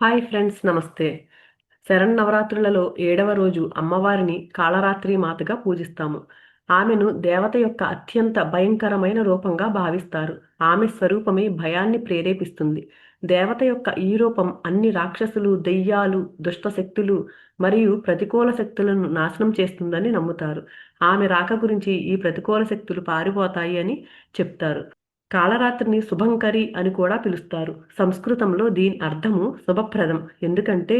Hi friends, నమస్తే. శరన్నవరాత్రులలో 7వ రోజు అమ్మవారిని కాళరాత్రి మాతగా పూజిస్తాము. ఆమెను దేవత యొక్క అత్యంత భయంకరమైన రూపంగా భావిస్తారు. ఆమె స్వరూపమే భయాన్ని ప్రేరేపిస్తుంది. దేవత యొక్క ఈ రూపం అన్ని రాక్షసులు, దెయ్యాలు, దుష్ట శక్తులు మరియు ప్రతికూల శక్తులను నాశనం చేస్తుందని నమ్ముతారు. ఆమె రాక గురించి ఈ ప్రతికూల శక్తులు పారిపోతాయి అని చెప్తారు. కాళరాత్రిని శుభంకరి అని కూడా పిలుస్తారు. సంస్కృతంలో దీని అర్థము శుభప్రదం. ఎందుకంటే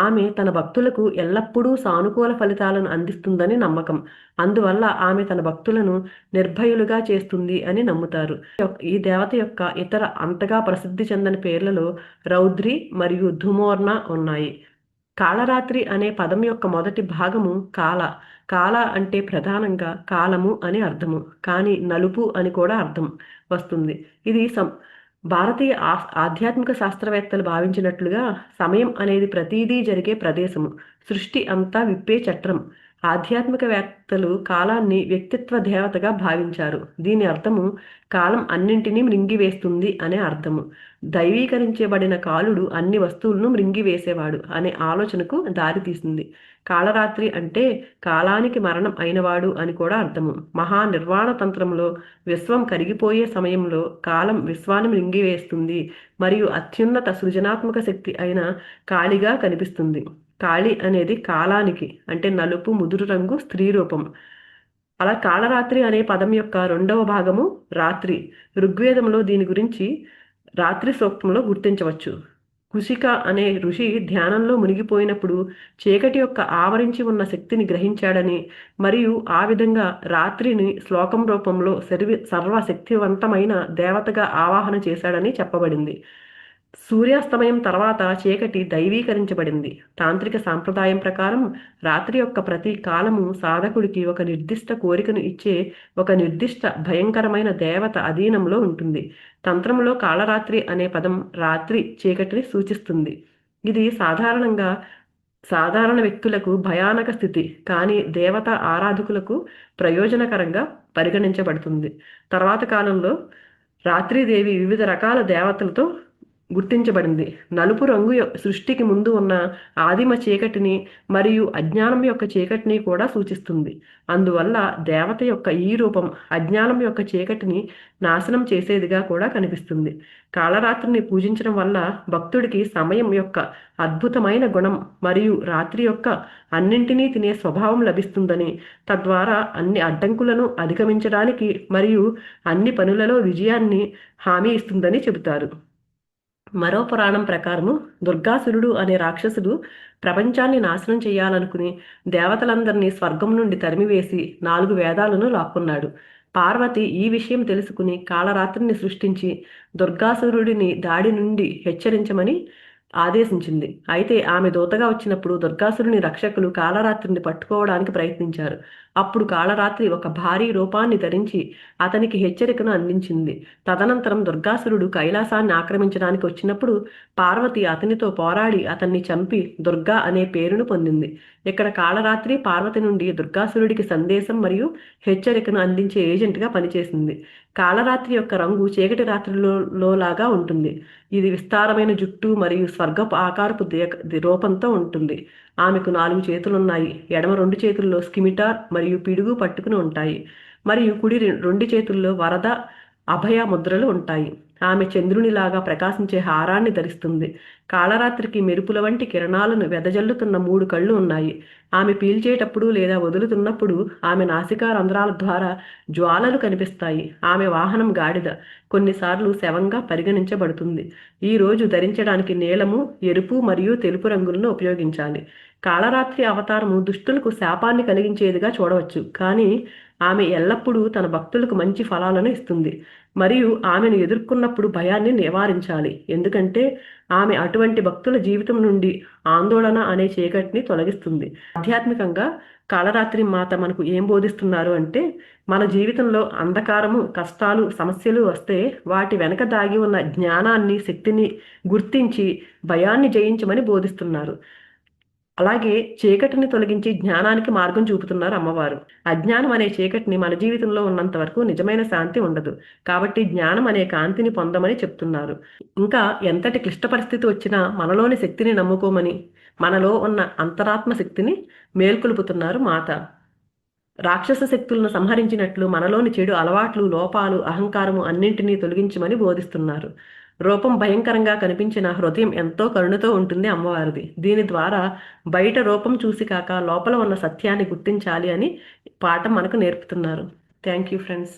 ఆమె తన భక్తులకు ఎల్లప్పుడూ సానుకూల ఫలితాలను అందిస్తుందని నమ్మకం. అందువల్ల ఆమె తన భక్తులను నిర్భయులుగా చేస్తుంది అని నమ్ముతారు. ఈ దేవత యొక్క ఇతర అంతగా ప్రసిద్ధి చెందని పేర్లలో రౌద్రి మరియు ధుమోర్న ఉన్నాయి. కాళరాత్రి అనే పదం యొక్క మొదటి భాగము కాల. కాల అంటే ప్రధానంగా కాలము అని అర్థము, కానీ నలుపు అని కూడా అర్థం వస్తుంది. ఇది భారతీయ ఆధ్యాత్మిక శాస్త్రవేత్తలు భావించినట్లుగా సమయం అనేది ప్రతిదీ జరిగే ప్రదేశము, సృష్టి అంతా విప్పే చట్రం. ఆధ్యాత్మికవేత్తలు కాలాన్ని వ్యక్తిత్వ దేవతగా భావించారు. దీని అర్థము కాలం అన్నింటినీ మృంగివేస్తుంది అనే అర్థము. దైవీకరించబడిన కాలుడు అన్ని వస్తువులను మృంగివేసేవాడు అనే ఆలోచనకు దారితీసింది. కాళరాత్రి అంటే కాలానికి మరణం అయినవాడు అని కూడా అర్థము. మహానిర్వాణ తంత్రంలో విశ్వం కరిగిపోయే సమయంలో కాలం విశ్వాన్ని మృంగివేస్తుంది మరియు అత్యున్నత సృజనాత్మక శక్తి అయిన కాళిగా కనిపిస్తుంది. కాళి అనేది కాలానికి అంటే నలుపు ముదురు రంగు స్త్రీ రూపం. అలా కాళరాత్రి అనే పదం యొక్క రెండవ భాగము రాత్రి. ఋగ్వేదంలో దీని గురించి రాత్రి సూక్తంలో గుర్తించవచ్చు. కుశిక అనే ఋషి ధ్యానంలో మునిగిపోయినప్పుడు చీకటి యొక్క ఆవరించి ఉన్న శక్తిని గ్రహించాడని మరియు ఆ విధంగా రాత్రిని శ్లోకం రూపంలో సర్వశక్తివంతమైన దేవతగా ఆవాహన చేశాడని చెప్పబడింది. సూర్యాస్తమయం తర్వాత చీకటి దైవీకరించబడింది. తాంత్రిక సాంప్రదాయం ప్రకారం రాత్రి యొక్క ప్రతి కాలము సాధకుడికి ఒక నిర్దిష్ట కోరికను ఇచ్చే ఒక నిర్దిష్ట భయంకరమైన దేవత అధీనంలో ఉంటుంది. తంత్రంలో కాళరాత్రి అనే పదం రాత్రి చీకటిని సూచిస్తుంది. ఇది సాధారణ వ్యక్తులకు భయానక స్థితి, కానీ దేవత ఆరాధకులకు ప్రయోజనకరంగా పరిగణించబడుతుంది. తర్వాత కాలంలో రాత్రిదేవి వివిధ రకాల దేవతలతో గుర్తించబడింది. నలుపు రంగు సృష్టికి ముందు ఉన్న ఆదిమ చీకటిని మరియు అజ్ఞానం యొక్క చీకటిని కూడా సూచిస్తుంది. అందువల్ల దేవత యొక్క ఈ రూపం అజ్ఞానం యొక్క చీకటిని నాశనం చేసేదిగా కూడా కనిపిస్తుంది. కాళరాత్రిని పూజించడం వల్ల భక్తుడికి సమయం యొక్క అద్భుతమైన గుణం మరియు రాత్రి యొక్క అన్నింటినీ తినే స్వభావం లభిస్తుందని, తద్వారా అన్ని అడ్డంకులను అధిగమించడానికి మరియు అన్ని పనులలో విజయాన్ని హామీ ఇస్తుందని చెబుతారు. మరో పురాణం ప్రకారము దుర్గాసురుడు అనే రాక్షసుడు ప్రపంచాన్ని నాశనం చేయాలనుకుని దేవతలందరినీ స్వర్గం నుండి తరిమివేసి 4 వేదాలను లాక్కున్నాడు. పార్వతి ఈ విషయం తెలుసుకుని కాళరాత్రిని సృష్టించి దుర్గాసురుడిని దాడి నుండి హెచ్చరించమని ఆదేశించింది. అయితే ఆమె దూతగా వచ్చినప్పుడు దుర్గాసురుని రక్షకులు కాళరాత్రిని పట్టుకోవడానికి ప్రయత్నించారు. అప్పుడు కాళరాత్రి ఒక భారీ రూపాన్ని ధరించి అతనికి హెచ్చరికను అందించింది. తదనంతరం దుర్గాసురుడు కైలాసాన్ని ఆక్రమించడానికి వచ్చినప్పుడు పార్వతి అతనితో పోరాడి అతన్ని చంపి దుర్గా అనే పేరును పొందింది. ఇక్కడ కాళరాత్రి పార్వతి నుండి దుర్గాసురుడికి సందేశం మరియు హెచ్చరికను అందించే ఏజెంట్గా పనిచేసింది. కాళరాత్రి యొక్క రంగు చీకటి రాత్రిలో లాగా ఉంటుంది. ఇది విస్తారమైన జుట్టు మరియు స్వర్గపు ఆకారపు రూపంతో ఉంటుంది. ఆమెకు 4 చేతులున్నాయి. ఎడమ 2 చేతుల్లో స్కిమిటార్ మరియు పిడుగు పట్టుకుని ఉంటాయి, మరియు కుడి 2 చేతుల్లో వరద, అభయ ముద్రలు ఉంటాయి. ఆమె చంద్రునిలాగా ప్రకాశించే హారాన్ని ధరిస్తుంది. కాళరాత్రికి మెరుపుల వంటి కిరణాలను వెదజల్లుతున్న 3 కళ్ళు ఉన్నాయి. ఆమె పీల్చేటప్పుడు లేదా వదులుతున్నప్పుడు ఆమె నాసికా రంధ్రాల ద్వారా జ్వాలలు కనిపిస్తాయి. ఆమె వాహనం గాడిద, కొన్నిసార్లు శవంగా పరిగణించబడుతుంది. ఈ రోజు ధరించడానికి నీలము, ఎరుపు మరియు తెలుపు రంగులను ఉపయోగించాలి. కాళరాత్రి అవతారము దుష్టులకు శాపాన్ని కలిగించేదిగా చూడవచ్చు, కానీ ఆమె ఎల్లప్పుడూ తన భక్తులకు మంచి ఫలాలను ఇస్తుంది. మరియు ఆమెను ఎదుర్కొన్నప్పుడు భయాన్ని నివారించాలి, ఎందుకంటే ఆమె అటువంటి భక్తుల జీవితం నుండి ఆందోళన అనే చీకటిని తొలగిస్తుంది. ఆధ్యాత్మికంగా కాళరాత్రి మాత మనకు ఏం బోధిస్తున్నారు అంటే, మన జీవితంలో అంధకారము, కష్టాలు, సమస్యలు వస్తే వాటి వెనక దాగి ఉన్న జ్ఞానాన్ని, శక్తిని గుర్తించి భయాన్ని జయించమని బోధిస్తున్నారు. అలాగే చీకటిని తొలగించి జ్ఞానానికి మార్గం చూపుతున్నారు అమ్మవారు. అజ్ఞానం అనే చీకటిని మన జీవితంలో ఉన్నంత వరకు నిజమైన శాంతి ఉండదు. కాబట్టి జ్ఞానం అనే కాంతిని పొందమని చెప్తున్నారు. ఇంకా ఎంతటి క్లిష్ట పరిస్థితి వచ్చినా మనలోని శక్తిని నమ్ముకోమని, మనలో ఉన్న అంతరాత్మ శక్తిని మేల్కొలుపుతున్నారు మాత. రాక్షస శక్తులను సంహరించినట్లు మనలోని చెడు అలవాట్లు, లోపాలు, అహంకారము అన్నింటినీ తొలగించమని బోధిస్తున్నారు. రూపం భయంకరంగా కనిపించిన హృదయం ఎంతో కరుణతో ఉంటుంది అమ్మవారిది. దీని ద్వారా బయట రూపం చూసి కాక లోపల ఉన్న సత్యాన్ని గుర్తించాలి అని పాఠం మనకు నేర్పుతున్నారు. Thank you friends.